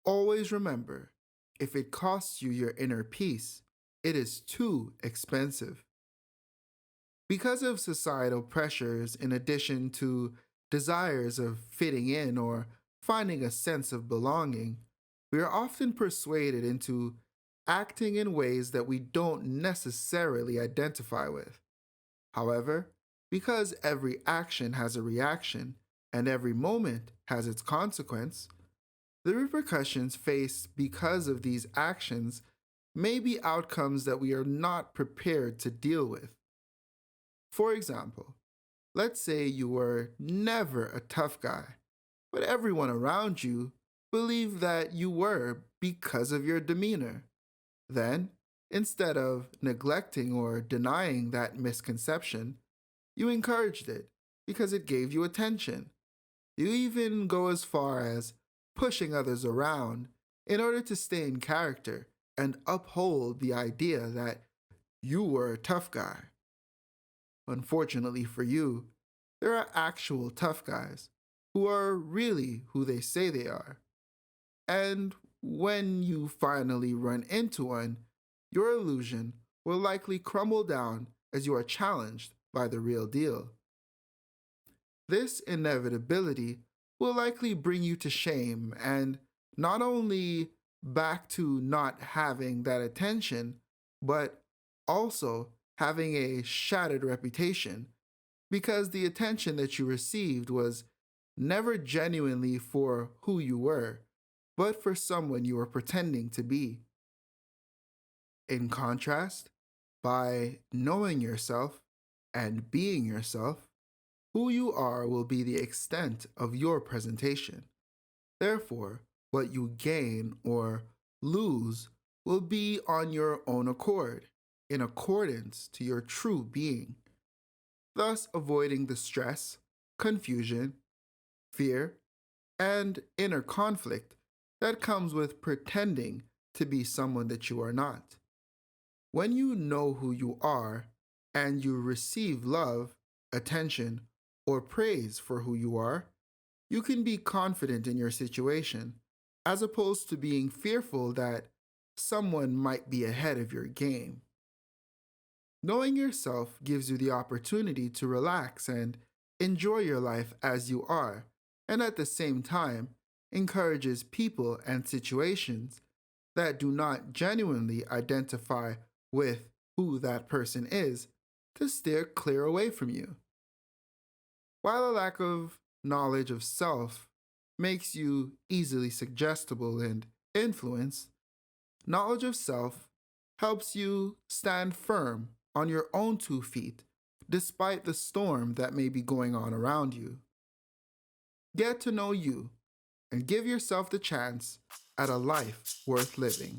Always remember, if it costs you your inner peace, it is too expensive. Because of societal pressures, in addition to desires of fitting in or finding a sense of belonging, we are often persuaded into acting in ways that we don't necessarily identify with. However, because every action has a reaction and every moment has its consequence, the repercussions faced because of these actions may be outcomes that we are not prepared to deal with. For example, let's say you were never a tough guy, but everyone around you believed that you were because of your demeanor. Then, instead of neglecting or denying that misconception, you encouraged it because it gave you attention. You even go as far as pushing others around in order to stay in character and uphold the idea that you were a tough guy. Unfortunately for you, there are actual tough guys who are really who they say they are. And when you finally run into one, your illusion will likely crumble down as you are challenged by the real deal. This inevitability will likely bring you to shame and not only back to not having that attention, but also having a shattered reputation because the attention that you received was never genuinely for who you were, but for someone you were pretending to be. In contrast, by knowing yourself and being yourself, who you are will be the extent of your presentation. Therefore, what you gain or lose will be on your own accord, in accordance to your true being, thus avoiding the stress, confusion, fear, and inner conflict that comes with pretending to be someone that you are not. When you know who you are and you receive love, attention, or praise for who you are, you can be confident in your situation, as opposed to being fearful that someone might be ahead of your game. Knowing yourself gives you the opportunity to relax and enjoy your life as you are, and at the same time, encourages people and situations that do not genuinely identify with who that person is to steer clear away from you. While a lack of knowledge of self makes you easily suggestible and influenced, knowledge of self helps you stand firm on your own 2 feet despite the storm that may be going on around you. Get to know you and give yourself the chance at a life worth living.